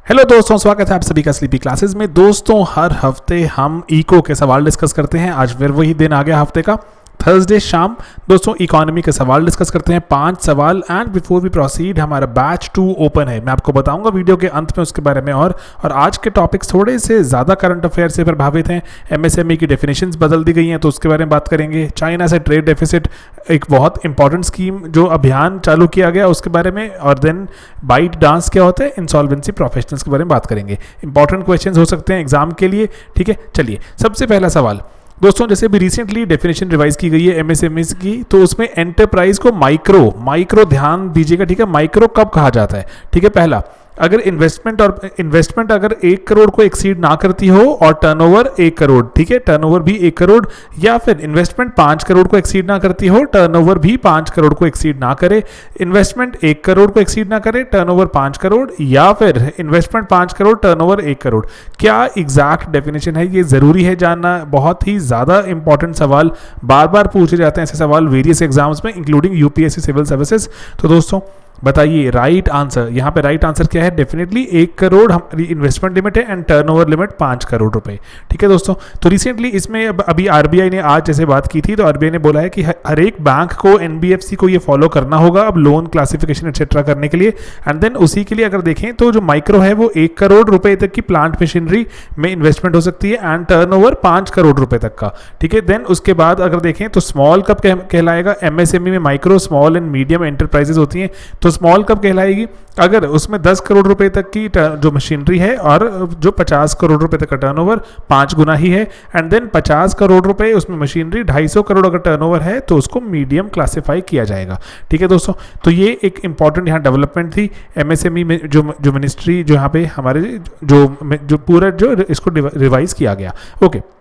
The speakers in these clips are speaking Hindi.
हेलो दोस्तों, स्वागत है आप सभी का स्लीपी क्लासेस में। दोस्तों, हर हफ्ते हम इको के सवाल डिस्कस करते हैं। आज फिर वही दिन आ गया हफ्ते का, थर्सडे शाम। दोस्तों, इकोनॉमी के सवाल डिस्कस करते हैं, 5 सवाल। एंड बिफोर वी प्रोसीड, हमारा बैच 2 ओपन है। मैं आपको बताऊंगा वीडियो के अंत में उसके बारे में। और आज के टॉपिक्स थोड़े से ज़्यादा करंट अफेयर से प्रभावित हैं। एमएसएमई की डेफिनेशंस बदल दी गई हैं, तो उसके बारे में बात करेंगे। चाइना से ट्रेड डेफिसिट, एक बहुत इंपॉर्टेंट स्कीम जो अभियान चालू किया गया, उसके बारे में। और देन बाइट डांस क्या होता है, इंसॉल्वेंसी प्रोफेशनल्स के बारे में बात करेंगे। इंपॉर्टेंट क्वेश्चंस हो सकते हैं एग्जाम के लिए, ठीक है। चलिए, सबसे पहला सवाल दोस्तों, जैसे अभी रिसेंटली डेफिनेशन रिवाइज की गई है एमएसएमई की, तो उसमें एंटरप्राइज को माइक्रो ध्यान दीजिएगा, ठीक है। माइक्रो कब कहा जाता है, ठीक है। पहला, अगर इन्वेस्टमेंट अगर 1 करोड़ को एक्सीड ना करती हो और टर्नओवर 1 करोड़, ठीक है, टर्नओवर भी 1 करोड़, या फिर इन्वेस्टमेंट 5 करोड़ को एक्सीड ना करती हो, टर्नओवर भी 5 करोड़ को एक्सीड ना करे। इन्वेस्टमेंट 1 करोड़ को एक्सीड ना करे, टर्नओवर 5 करोड़, या फिर इन्वेस्टमेंट 5 करोड़, टर्नओवर 1 करोड़। क्या एग्जैक्ट डेफिनेशन है, ये जरूरी है जानना। बहुत ही ज्यादा इंपॉर्टेंट सवाल, बार बार पूछे जाते हैं ऐसे सवाल वेरियस एग्जाम्स में, इंक्लूडिंग यूपीएससी सिविल सर्विसेज। तो दोस्तों बताइए राइट आंसर। यहाँ पे राइट आंसर क्या है, डेफिनेटली 1 करोड़ हमारी इन्वेस्टमेंट लिमिट है एंड टर्नओवर लिमिट 5 करोड़ रुपए, ठीक है दोस्तों। तो रिसेंटली इसमें अभी आरबीआई ने आज जैसे बात की थी, तो आरबीआई ने बोला है कि हर एक बैंक को, एनबीएफसी को ये फॉलो करना होगा अब लोन क्लासिफिकेशन एक्सेट्रा करने के लिए। एंड देन उसी के लिए अगर देखें तो जो माइक्रो है वो 1 करोड़ रुपए तक की प्लांट मशीनरी में इन्वेस्टमेंट हो सकती है एंड टर्नओवर 5 करोड़ रुपए तक का, ठीक है। देन उसके बाद अगर देखें तो स्मॉल कब कहलाएगा, एमएसएमई में micro, small and medium enterprises होती हैं, तो स्मॉल कब कहलाएगी, अगर उसमें 10 करोड़ रुपए तक की जो मशीनरी है और जो 50 करोड़ रुपए तक का टर्नओवर 5 गुना ही है। एंड देन 50 करोड़ रुपए उसमें मशीनरी, 250 करोड़ अगर टर्नओवर है तो उसको मीडियम क्लासिफाई किया जाएगा, ठीक है दोस्तों। तो ये एक इंपॉर्टेंट यहाँ डेवलपमेंट थी एमएसएमई में, जो मिनिस्ट्री जो यहाँ पे हमारे जो पूरा जो इसको रिवाइज किया गया। ओके,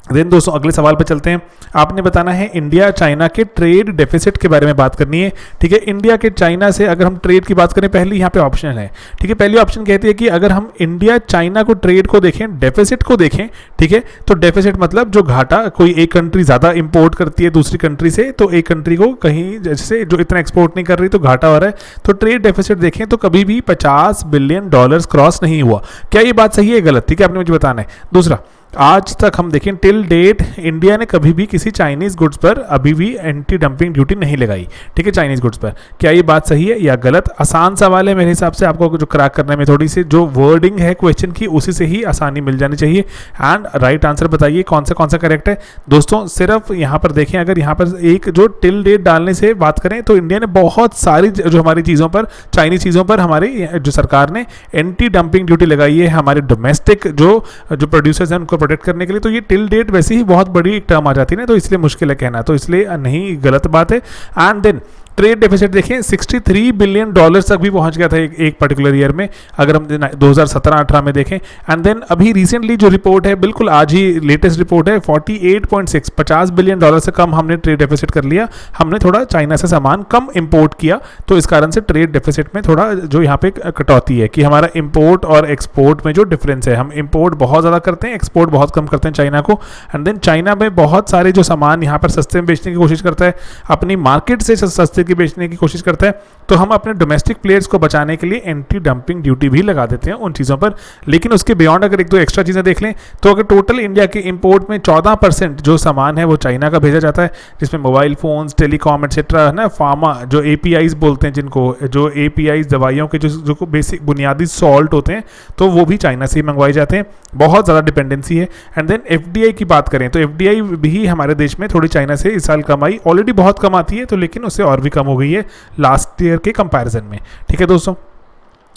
देन दोस्तों अगले सवाल पे चलते हैं। आपने बताना है इंडिया चाइना के ट्रेड डेफिसिट के बारे में बात करनी है, ठीक है। इंडिया के चाइना से अगर हम ट्रेड की बात करें, पहली यहाँ पे ऑप्शन है, ठीक है। पहली ऑप्शन कहती है कि अगर हम इंडिया चाइना को ट्रेड को देखें, डेफिसिट को देखें, ठीक है, तो डेफिसिट मतलब जो घाटा, कोई एक कंट्री ज़्यादा इंपोर्ट करती है दूसरी कंट्री से, तो एक कंट्री को कहीं जैसे जो इतना एक्सपोर्ट नहीं कर रही तो घाटा हो रहा है, तो ट्रेड डेफिसिट देखें तो कभी भी $50 बिलियन क्रॉस नहीं हुआ। क्या ये बात सही है गलत, ठीक है, आपने मुझे बताना है। दूसरा, आज तक हम देखें टिल डेट इंडिया ने कभी भी किसी चाइनीज गुड्स पर अभी भी एंटी डंपिंग ड्यूटी नहीं लगाई, ठीक है, चाइनीज गुड्स पर। क्या ये बात सही है या गलत? आसान सवाल है मेरे हिसाब से, आपको जो क्रैक करने में थोड़ी सी जो वर्डिंग है क्वेश्चन की उसी से ही आसानी मिल जानी चाहिए। एंड राइट आंसर बताइए कौन सा करेक्ट है दोस्तों। सिर्फ यहाँ पर देखें, अगर यहाँ पर एक जो टिल डेट डालने से बात करें तो इंडिया ने बहुत सारी जो हमारी चीज़ों पर, चाइनीज चीज़ों पर हमारी जो सरकार ने एंटी डंपिंग ड्यूटी लगाई है हमारे डोमेस्टिक जो प्रोड्यूसर्स हैं उनको प्रोटेक्ट करने के लिए। तो ये टिल डेट वैसे ही बहुत बड़ी एक टर्म आ जाती है ना, तो इसलिए मुश्किल है कहना, तो इसलिए नहीं, गलत बात है। एंड देन ट्रेड डेफिसिट देखें, $63 बिलियन तक भी पहुंच गया था एक पर्टिकुलर ईयर में, अगर हम 2017-18 में देखें। एंड देन अभी रिसेंटली जो रिपोर्ट है, बिल्कुल आज ही लेटेस्ट रिपोर्ट है, 48.6, $50 बिलियन से कम हमने ट्रेड डेफिसिट कर लिया। हमने थोड़ा चाइना से सामान कम इंपोर्ट किया, तो इस कारण से ट्रेड डेफिसिट में थोड़ा जो यहाँ पे कटौती है कि हमारा इंपोर्ट और एक्सपोर्ट में जो डिफरेंस है, हम इंपोर्ट बहुत ज़्यादा करते हैं, एक्सपोर्ट बहुत कम करते हैं चाइना को। एंड देन चाइना में बहुत सारे जो सामान यहाँ पर सस्ते में बेचने की कोशिश करता है, अपनी मार्केट से सस्ते की बेचने की कोशिश करता है, तो हम अपने डोमेस्टिक प्लेयर्स को बचाने के लिए एंटी डंपिंग ड्यूटी भी लगा देते हैं उन चीज़ों पर। लेकिन उसके बियॉन्ड अगर एक दो एक्स्ट्रा चीज़ें देख लें, तो अगर टोटल इंडिया के इंपोर्ट में 14% जो सामान है वो चाइना का भेजा जाता है, जिसमें मोबाइल फोन्स, टेलीकॉम एक्सेट्रा है ना, फार्मा जो एपीआईज बोलते हैं जिनको, जो एपीआईज दवाइयों के जो बेसिक बुनियादी सॉल्ट होते हैं, तो वो भी चाइना से ही मंगवाए जाते हैं। बहुत ज़्यादा डिपेंडेंसी है। एंड देन एफडीआई की बात करें तो एफडीआई भी हमारे देश में थोड़ी चाइना से इस साल कम आई, ऑलरेडी बहुत कम आती है, तो लेकिन उससे और भी कम हो गई है लास्ट ईयर के कंपैरिजन में, ठीक है दोस्तों।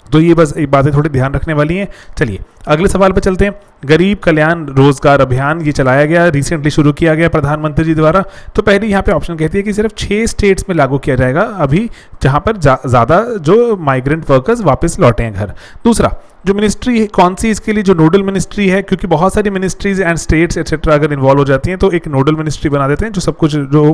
तो ये बस एक बातें थोड़ी ध्यान रखने वाली हैं। चलिए अगले सवाल पर चलते हैं। गरीब कल्याण रोजगार अभियान ये चलाया गया, रिसेंटली शुरू किया गया प्रधानमंत्री जी द्वारा। तो पहली यहाँ पे ऑप्शन कहती है कि सिर्फ 6 स्टेट्स में लागू किया जाएगा अभी, जहाँ पर ज़्यादा जो माइग्रेंट वर्कर्स वापस लौटे हैं घर। दूसरा, जो मिनिस्ट्री कौन सी इसके लिए, जो नोडल मिनिस्ट्री है, क्योंकि बहुत सारी मिनिस्ट्रीज एंड स्टेट्स एक्सेट्रा अगर इन्वॉल्व हो जाती हैं तो एक नोडल मिनिस्ट्री बना देते हैं जो सब कुछ जो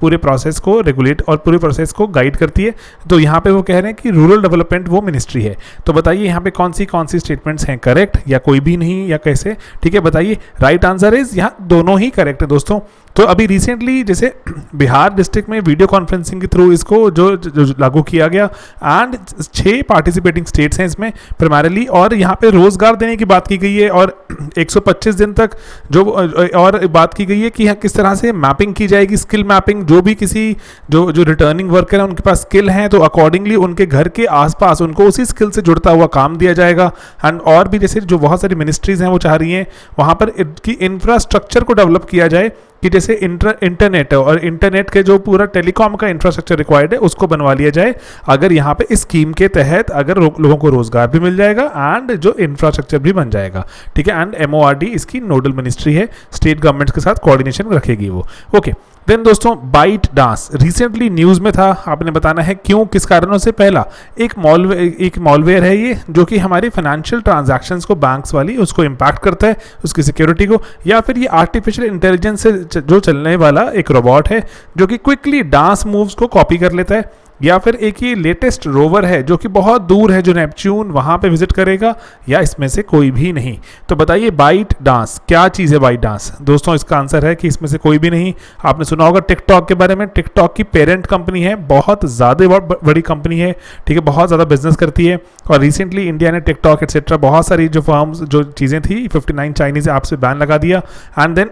पूरे प्रोसेस को रेगुलेट और पूरे प्रोसेस को गाइड करती है। तो यहाँ पे वो कह रहे हैं कि रूरल डेवलपमेंट वो मिनिस्ट्री है। तो बताइए यहाँ पे कौन सी स्टेटमेंट्स हैं करेक्ट, या कोई भी नहीं, या कैसे, ठीक है बताइए। राइट आंसर इज यहाँ दोनों ही करेक्ट है दोस्तों। तो अभी रिसेंटली जैसे बिहार डिस्ट्रिक्ट में वीडियो कॉन्फ्रेंसिंग के थ्रू इसको जो लागू किया गया, एंड 6 पार्टिसिपेटिंग स्टेट्स हैं इसमें प्राइमरीली, और यहाँ पे रोजगार देने की बात की गई है, और 125 दिन तक जो और बात की गई है कि किस तरह से मैपिंग की जाएगी, स्किल मैपिंग, जो भी किसी जो रिटर्निंग वर्कर है उनके पास स्किल है तो अकॉर्डिंगली उनके घर के आसपास उनको उसी स्किल से जुड़ता हुआ काम दिया जाएगा। एंड और भी जैसे जो बहुत सारी मिनिस्ट्रीज हैं वो चाह रही हैं वहाँ पर की इंफ्रास्ट्रक्चर को डेवलप किया जाए, कि जैसे इंटरनेट है और इंटरनेट के जो पूरा टेलीकॉम का इंफ्रास्ट्रक्चर रिक्वायर्ड है उसको बनवा लिया जाए। अगर यहाँ पे इस स्कीम के तहत अगर लोगों को रोजगार भी मिल जाएगा एंड जो इंफ्रास्ट्रक्चर भी बन जाएगा, ठीक है। एंड MORD इसकी नोडल मिनिस्ट्री है, स्टेट गवर्नमेंट्स के साथ कोऑर्डिनेशन रखेगी वो। ओके देन दोस्तों, बाइट डांस रिसेंटली न्यूज़ में था, आपने बताना है क्यों, किस कारणों से। पहला, एक मॉलवेयर है ये, जो कि हमारी फाइनेंशियल ट्रांजैक्शंस को, बैंक्स वाली, उसको इम्पैक्ट करता है, उसकी सिक्योरिटी को। या फिर ये आर्टिफिशियल इंटेलिजेंस से जो चलने वाला एक रोबोट है जो कि क्विकली डांस मूव्स को कॉपी कर लेता है। या फिर एक ये लेटेस्ट रोवर है जो कि बहुत दूर है, जो नेपच्यून, वहाँ पे विजिट करेगा, या इसमें से कोई भी नहीं। तो बताइए बाइट डांस क्या चीज़ है? बाइट डांस दोस्तों, इसका आंसर है कि इसमें से कोई भी नहीं। आपने सुना होगा टिकटॉक के बारे में, टिकटॉक की पेरेंट कंपनी है, बहुत ज़्यादा बड़ी कंपनी है, ठीक है, बहुत ज़्यादा बिजनेस करती है। और रिसेंटली इंडिया ने टिकटॉक एटसेट्रा बहुत सारी जो फर्म्स, जो चीज़ें थी, 59 चाइनीज़ ऐप से बैन लगा दिया। एंड देन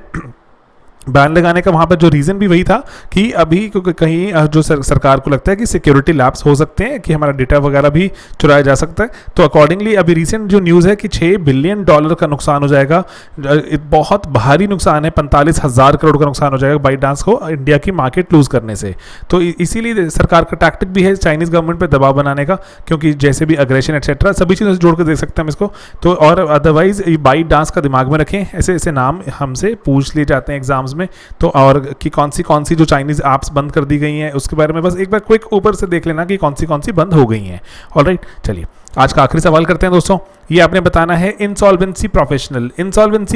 बैन लगाने का वहाँ पर जो रीज़न भी वही था कि अभी क्योंकि कहीं जो सरकार को लगता है कि सिक्योरिटी लैप्स हो सकते हैं, कि हमारा डेटा वगैरह भी चुराया जा सकता है। तो अकॉर्डिंगली अभी रीसेंट जो न्यूज़ है कि $6 बिलियन का नुकसान हो जाएगा, बहुत भारी नुकसान है, 45,000 करोड़ का नुकसान हो जाएगा बाइट डांस को इंडिया की मार्केट लूज़ करने से। तो इसीलिए सरकार का टैक्टिक भी है चाइनीज़ गवर्नमेंट पर दबाव बनाने का, क्योंकि जैसे भी अग्रेशन एक्सेट्रा सभी चीज़ों से जोड़ कर देख सकते हैं हम इसको। तो और अदरवाइज बाइट डांस का दिमाग में रखें, ऐसे ऐसे नाम हमसे पूछ लिए जाते हैं एग्जाम्स में। तो और कि कौन सी जो चाइनीज़ ऐप्स बंद कर दी गई हैं उसके बारे में बस एक बार क्विक ऊपर से देख लेना कि कौन सी बंद हो गई हैं। ऑलराइट, चलिए आज का आखिरी सवाल करते हैं दोस्तों। ये आपने बताना है इंसॉल्वेंसी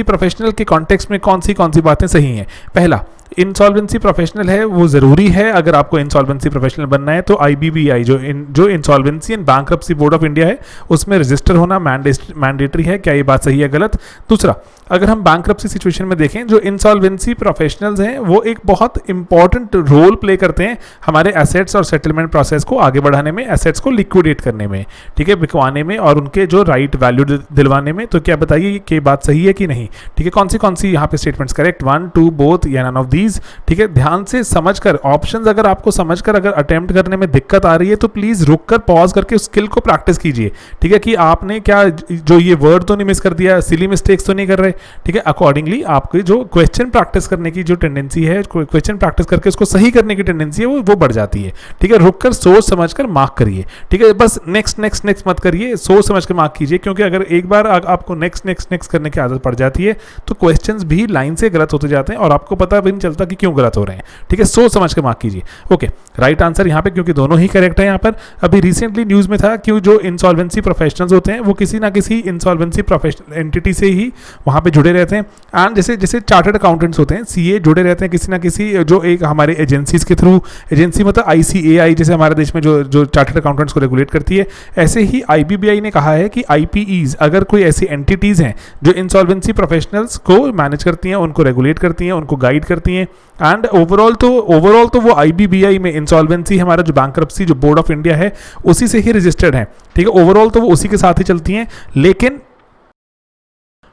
प्रोफेशनल के कॉन्टेक्स्ट में कौन सी बातें सही हैं। पहला, इंसॉल्वेंसी प्रोफेशनल है वो ज़रूरी है, अगर आपको इंसॉल्वेंसी प्रोफेशनल बनना है तो IBBI जो insolvency and bankruptcy board of India है उसमें रजिस्टर होना मैंडेटरी है। क्या ये बात सही है गलत? दूसरा, अगर हम बैंक्रप्सी सिचुएशन में देखें, जो इंसॉल्वेंसी प्रोफेशनल्स हैं वो एक बहुत इंपॉर्टेंट रोल प्ले करते हैं हमारे एसेट्स और सेटलमेंट प्रोसेस को आगे बढ़ाने में, एसेट्स को लिक्विडेट करने में, ठीक है, बिकवाने में, और उनके जो राइट वैल्यू दिलवाने में। तो क्या बताइए कि बात सही है कि नहीं? ठीक है, कौन सी यहाँ पे स्टेटमेंट्स करेक्ट, 1, 2, बोथ या नन ऑफ दीज? ठीक है, ध्यान से समझकर ऑप्शंस, अगर आपको समझकर अगर अटेम्प्ट करने में दिक्कत आ रही है तो प्लीज रुककर पॉज करके उस स्किल को प्रैक्टिस कीजिए। ठीक है, कि आपने क्या जो ये वर्ड तो नहीं मिस कर दिया, सिली मिस्टेक्स तो नहीं कर रहे। ठीक है, अकॉर्डिंगली आपकी जो क्वेश्चन प्रैक्टिस करने की जो टेंडेंसी है, क्वेश्चन प्रैक्टिस करके उसको सही करने की टेंडेंसी है, वो बढ़ जाती है। ठीक है, रुककर सोच समझकर मार्क करिए। ठीक है, बस नेक्स्ट मत करिए, सोच समझ कर मार्क कीजिए, क्योंकि अगर एक बार आपको नेक्स्ट करने की आदत पड़ जाती है तो क्वेश्चंस भी लाइन से गलत होते जाते हैं और आपको पता भी नहीं चलता कि क्यों गलत हो रहे हैं। ठीक है, सोच समझ के मार्क कीजिए। ओके, राइट आंसर यहाँ पे, क्योंकि दोनों ही करेक्ट है। यहाँ पर अभी रिसेंटली न्यूज में था कि जो इंसॉल्वेंसी प्रोफेशनल्स होते हैं वो किसी ना किसी इंसॉल्वेंसी प्रोफेशनल एंटिटी से ही वहाँ पे जुड़े रहते हैं। एंड जैसे चार्टर्ड अकाउंटेंट्स होते हैं, CA, जुड़े रहते हैं किसी ना किसी जो एक हमारे एजेंसीज के थ्रू, एजेंसी मतलब ICAI जैसे हमारे देश में जो चार्टर्ड अकाउंटेंट्स को रेगुलेट करती है, ऐसे ही IBBI ने कहा है कि IPEs अगर कोई ऐसी एंटिटीज़ हैं जो इंसॉल्वेंसी प्रोफेशनल्स को मैनेज करती हैं, उनको रेगुलेट करती हैं, उनको गाइड करती हैं, एंड ओवरऑल तो वो IBBI में इंसॉल्वेंसी हमारा जो बैंक्रप्सी जो बोर्ड ऑफ इंडिया है उसी से ही रजिस्टर्ड है। ठीक है, ओवरऑल तो वो उसी के साथ ही चलती हैं।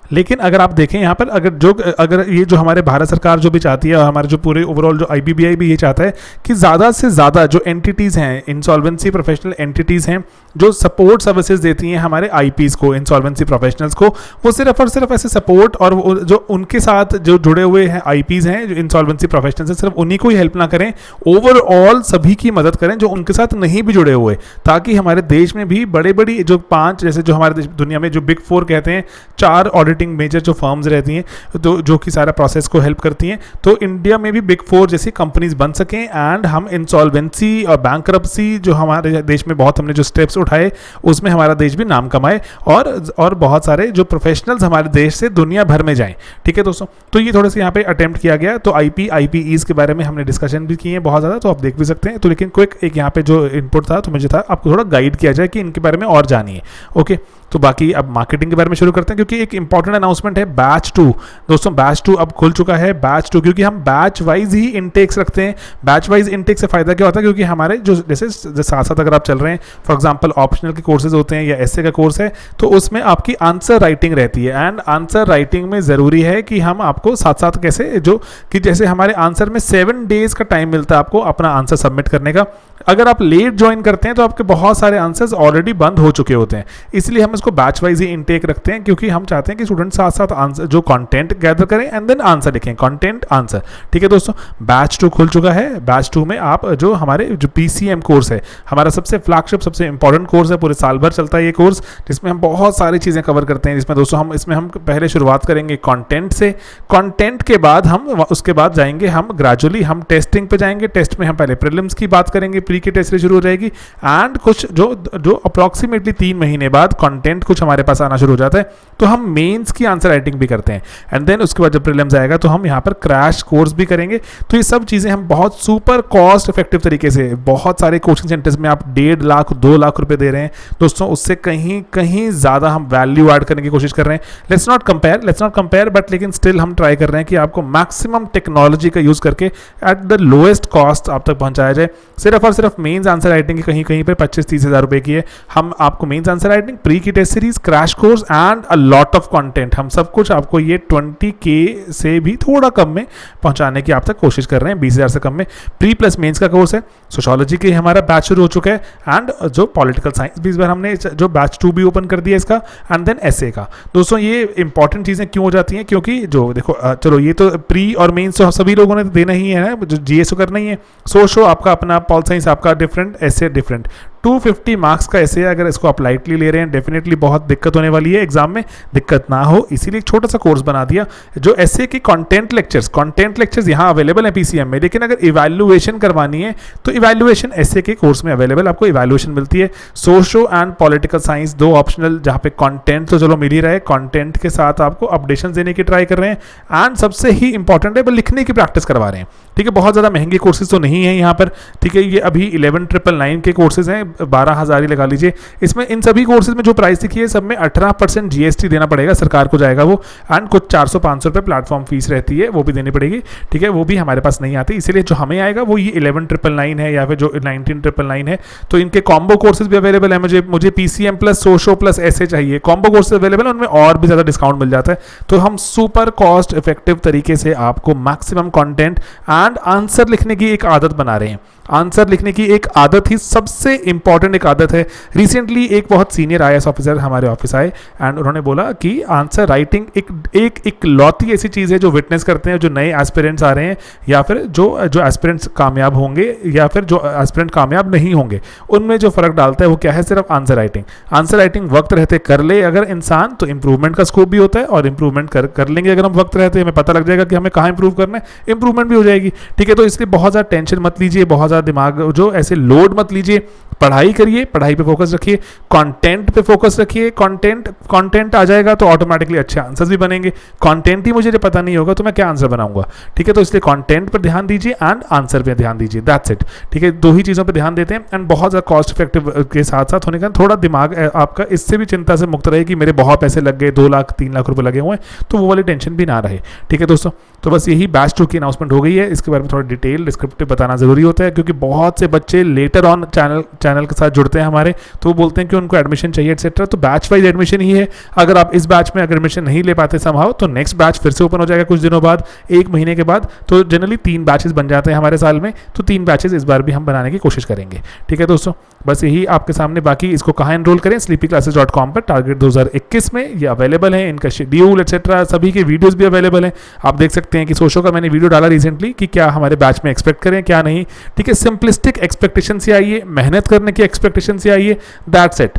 लेकिन अगर आप देखें यहाँ पर, अगर ये जो हमारे भारत सरकार जो भी चाहती है और हमारे जो पूरे ओवरऑल जो IBBI भी ये चाहता है कि ज़्यादा से ज़्यादा जो एंटिटीज़ हैं, इंसॉल्वेंसी प्रोफेशनल एंटिटीज़ हैं जो सपोर्ट सर्विसेज देती हैं हमारे IPs को, इंसॉल्वेंसी प्रोफेशनल्स को, वो सिर्फ और सिर्फ ऐसे सपोर्ट और जो उनके साथ जो जुड़े हुए हैं IPs हैं, जो इंसॉल्वेंसी प्रोफेशनल्स हैं, सिर्फ उन्हीं को ही हेल्प ना करें, ओवरऑल सभी की मदद करें जो उनके साथ नहीं भी जुड़े हुए, ताकि हमारे देश में भी बड़ी जो 5 जैसे जो हमारे दुनिया में जो बिग 4 कहते हैं, 4 ऑडिटिंग मेजर जो फर्म्स रहती हैं तो जो कि सारा प्रोसेस को हेल्प करती हैं, तो इंडिया में भी बिग 4 जैसी कंपनीज बन सकें एंड हम इंसॉल्वेंसी और बैंक्रप्सी जो हमारे देश में बहुत हमने जो स्टेप्स उठाए उसमें हमारा देश भी नाम कमाए और बहुत सारे जो प्रोफेशनल्स हमारे देश से दुनिया भर में जाएं। ठीक है दोस्तों, तो ये थोड़ा सा यहाँ पे अटेम्प्ट किया गया। तो IPEs के बारे में हमने डिस्कशन भी किए हैं बहुत ज़्यादा, तो आप देख भी सकते हैं। तो लेकिन क्विक एक यहाँ पे जो इनपुट था तो मुझे था आपको थोड़ा गाइड किया जाए कि इनके बारे में और जानिए। ओके, तो बाकी अब मार्केटिंग के बारे में शुरू करते हैं, क्योंकि एक इंपॉर्टेंट अनाउंसमेंट है बैच 2। दोस्तों बैच 2 अब खुल चुका है। बैच 2 क्योंकि हम बैच वाइज ही इनटेक्स रखते हैं। बैच वाइज इनटेक से फायदा क्या होता है, क्योंकि हमारे जो जैसे साथ साथ अगर आप चल रहे हैं, फॉर एग्जांपल ऑप्शनल के कोर्सेज होते हैं या एसए का कोर्स है, तो उसमें आपकी आंसर राइटिंग रहती है। एंड आंसर राइटिंग में ज़रूरी है कि हम आपको साथ साथ कैसे जो कि जैसे हमारे आंसर में 7 डेज का टाइम मिलता है आपको अपना आंसर सबमिट करने का। अगर आप लेट ज्वाइन करते हैं तो आपके बहुत सारे आंसर्स ऑलरेडी बंद हो चुके होते हैं, इसलिए हम इसको बैच वाइज ही इनटेक रखते हैं, क्योंकि हम चाहते हैं कि स्टूडेंट साथ साथ आंसर जो कंटेंट गैदर करें एंड देन आंसर लिखें, कंटेंट आंसर। ठीक है दोस्तों, बैच 2 खुल चुका है। बैच 2 में आप जो हमारे जो पीसीएम कोर्स है, हमारा सबसे फ्लैगशिप सबसे इंपॉर्टेंट कोर्स है, पूरे साल भर चलता है ये कोर्स, जिसमें हम बहुत सारी चीज़ें कवर करते हैं। जिसमें दोस्तों हम पहले शुरुआत करेंगे कंटेंट से। कंटेंट के बाद हम उसके बाद जाएंगे हम ग्रेजुअली हम टेस्टिंग पे जाएंगे। टेस्ट में हम पहले प्रीलिम्स की बात करेंगे, प्री की टेस्ट शुरू हो जाएगी, एंड कुछ जो अप्रॉक्सीमेटली 3 महीने बाद कंटेंट कुछ हमारे पास आना शुरू हो जाता है, तो हम मेंस की आंसर राइटिंग भी करते हैं। एंड देन उसके बाद जब प्रीलिम्स आएगा तो हम यहाँ पर क्रैश कोर्स भी करेंगे। तो ये सब चीज़ें हम बहुत सुपर कॉस्ट इफेक्टिव तरीके से, बहुत सारे कोचिंग सेंटर्स में आप 1.5 लाख 2 लाख रुपए दे रहे हैं दोस्तों, उससे कहीं ज़्यादा हम वैल्यू ऐड करने की कोशिश कर रहे हैं। लेट्स नॉट कंपेयर बट लेकिन स्टिल हम ट्राई कर रहे हैं कि आपको मैक्सिमम टेक्नोलॉजी का यूज़ करके एट द लोएस्ट कॉस्ट आप तक पहुंचाया जाए। सिर्फ और सिर्फ मेंस आंसर राइटिंग की कहीं पर 25-30 हज़ार रुपए की है। हम आपको मेंस आंसर राइटिंग, प्री की test series, crash course and a lot of content, हम सब कुछ आपको ये 20K से भी थोड़ा कम में पहुंचाने की आप तक कोशिश कर रहे हैं, 20,000 से कम में। प्री प्लस मेंस का कोर्स है, सोशियोलॉजी के हमारा बैच शुरू हो चुका है, एंड जो पॉलिटिकल साइंस भी इस बार हमने जो बैच 2 भी ओपन कर दिया इसका, एंड देन एसए का। दोस्तों ये इंपॉर्टेंट चीज़ें क्यों हो जाती हैं, क्योंकि जो देखो चलो ये तो प्री और मेंस तो सभी लोगों ने देना ही है ना, जो जीएस करना ही है। सोशो आपका अपना, पॉल साइंस आपका डिफरेंट, एसए डिफरेंट। 250 मार्क्स का ऐसे, अगर इसको आप लाइटली ले रहे हैं डेफिनेटली बहुत दिक्कत होने वाली है, एग्जाम में दिक्कत ना हो, इसीलिए एक छोटा सा कोर्स बना दिया जो ऐसे के कंटेंट लेक्चर्स यहाँ अवेलेबल है पीसीएम में। लेकिन अगर इवैल्यूएशन करवानी है तो इवैल्यूएशन ऐसे के कोर्स में अवेलेबल, आपको इवैल्यूएशन मिलती है। Socio and political science 2 optional, जहाँ पे कंटेंट तो चलो मिल ही रहा है, कंटेंट के साथ आपको अपडेशन देने की ट्राई कर रहे हैं, एंड सबसे ही इंपॉर्टेंट है लिखने की प्रैक्टिस करवा रहे हैं। ठीक है, बहुत ज़्यादा महंगे कोर्सेज तो नहीं है यहाँ पर। ठीक है, ये अभी 11,999 के कोर्सेज हैं, 12,000 ही लगा लीजिए। इसमें इन सभी कोर्सेज में जो प्राइस लिखी है सब में 18% जीएसटी देना पड़ेगा, सरकार को जाएगा वो, एंड कुछ 400-500 रुपये प्लेटफॉर्म फीस रहती है, वो भी देनी पड़ेगी। ठीक है, वो भी हमारे पास नहीं आती, इसीलिए जो हमें आएगा वो ये 11,999 है या फिर जो 19,999 है। तो इनके कॉम्बो कोर्सेज भी अवेलेबल है। मुझे पीसीएम प्लस सोशो प्लस ऐसे चाहिए, कॉम्बो कोर्सेज अवेलेबल है, उनमें और भी ज़्यादा डिस्काउंट मिल जाता है। तो हम सुपर कॉस्ट इफेक्टिव तरीके से आपको मैक्सिमम कॉन्टेंट एंड आंसर लिखने की एक आदत बना रहे हैं। आंसर लिखने की एक आदत ही सबसे इंपॉर्टेंट एक आदत है। रिसेंटली एक बहुत सीनियर आईएएस ऑफिसर हमारे ऑफिस आए एंड उन्होंने बोला कि आंसर राइटिंग एक लौती ऐसी चीज़ है जो विटनेस करते हैं, जो नए एस्पिरेंट्स आ रहे हैं या फिर जो एस्पिरेंट्स कामयाब होंगे या फिर जो एस्पिरेंट कामयाब नहीं होंगे, उनमें जो फ़र्क डालता है वो क्या है, सिर्फ आंसर राइटिंग। आंसर राइटिंग वक्त रहते कर ले अगर इंसान, तो इंप्रूवमेंट का स्कोप भी होता है, और इंप्रूवमेंट कर लेंगे अगर हम वक्त रहते, हमें पता लग जाएगा कि हमें कहाँ इंप्रूव करना है, इंप्रूवमेंट भी हो जाएगी। ठीक है, तो इसलिए बहुत ज़्यादा टेंशन मत लीजिए, बहुत ज़्यादा दिमाग जो ऐसे लोड मत लीजिए। पढ़ाई करिए, पढ़ाई पे फोकस रखिए, कंटेंट पे फोकस रखिए। कंटेंट आ जाएगा तो ऑटोमेटिकली अच्छे आंसर्स भी बनेंगे। कंटेंट ही मुझे पता नहीं होगा तो मैं क्या आंसर बनाऊंगा। ठीक है, तो इसलिए कंटेंट पर ध्यान दीजिए एंड आंसर पे ध्यान दीजिए, दैट्स इट। ठीक है, 2 ही चीज़ों पे ध्यान देते हैं, एंड बहुत ज़्यादा कॉस्ट इफेक्टिव के साथ साथ होने का थोड़ा दिमाग आपका इससे भी चिंता से मुक्त रहे कि मेरे बहुत पैसे लग गए, 2 लाख 3 लाख रुपए लगे हुए हैं, तो वो वाली टेंशन भी ना रहे। ठीक है दोस्तों, तो बस यही बैच 2 की अनाउंसमेंट हो गई है। इसके बारे में थोड़ा डिटेल डिस्क्रिप्टिव बताना जरूरी होता है, क्योंकि बहुत से बच्चे लेटर ऑन चैनल के साथ जुड़ते हैं हमारे, तो वो बोलते हैं कि उनको एडमिशन चाहिए एक्सेट्रा। तो बैच वाइज एडमिशन ही है। अगर आप इस बैच में अगर एडमिशन नहीं ले पाते समहाउ, तो नेक्स्ट बैच फिर से ओपन हो जाएगा कुछ दिनों बाद, 1 महीने के बाद। तो जनरली 3 बैचेस बन जाते हैं हमारे साल में, तो 3 बैचेस इस बार भी हम बनाने की कोशिश करेंगे। ठीक है दोस्तों, बस यही आपके सामने। बाकी इसको कहाँ एनरोल करें, sleepyclasses.com पर टारगेट 2021 में ये अवेलेबल है, इनका शेड्यूल एक्सेट्रा सभी के वीडियोस भी अवेलेबल हैं। आप देख सकते हैं कि सोशो का मैंने वीडियो डाला रिसेंटली कि क्या हमारे बैच में एक्सपेक्ट करें क्या नहीं। ठीक है, सिंपलिस्टिक एक्सपेक्टेशन से आइए, मेहनत करने की एक्सपेक्टेशन से आइए, दैट्स इट।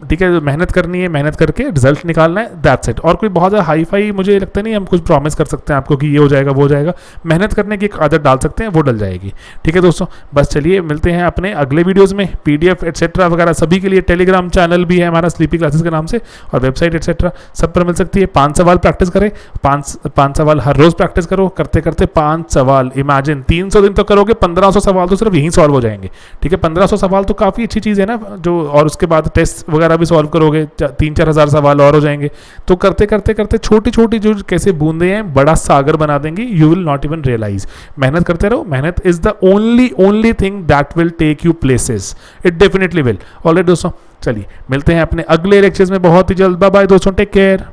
ठीक है, मेहनत करनी है, मेहनत करके रिजल्ट निकालना है, दैट्स इट। और कोई बहुत ज़्यादा हाई फाई मुझे लगता नहीं हम कुछ प्रॉमिस कर सकते हैं आपको कि ये हो जाएगा वो हो जाएगा। मेहनत करने की एक आदत डाल सकते हैं, वो डल जाएगी। ठीक है दोस्तों, बस चलिए मिलते हैं अपने अगले वीडियोस में। पीडीएफ एक्सेट्रा वगैरह सभी के लिए टेलीग्राम चैनल भी है हमारा स्लीपी क्लासेस के नाम से, और वेबसाइट एक्सेट्रा सब पर मिल सकती है। 5 सवाल प्रैक्टिस करें, 5 सवाल हर रोज़ प्रैक्टिस करो, करते करते 5 सवाल, इमेजिन 300 दिन तो करोगे, 1500 सवाल तो सिर्फ यहीं सॉल्व हो जाएंगे। ठीक है, 1500 सवाल तो काफ़ी अच्छी चीज़ है ना जो, और उसके बाद टेस्ट टेस्ट वगैरह भी सॉल्व करोगे 3-4 हज़ार सवाल और हो जाएंगे। तो करते करते करते छोटी छोटी जो कैसे बूंदे हैं बड़ा सागर बना देंगी, you will not even realise. मेहनत करते रहो, मेहनत is the only thing that will take you places, it definitely will. Alright दोस्तों, चलिए मिलते हैं अपने अगले लेक्चर्स में बहुत ही जल्द। बाय बाय दोस्तों, टेक केयर।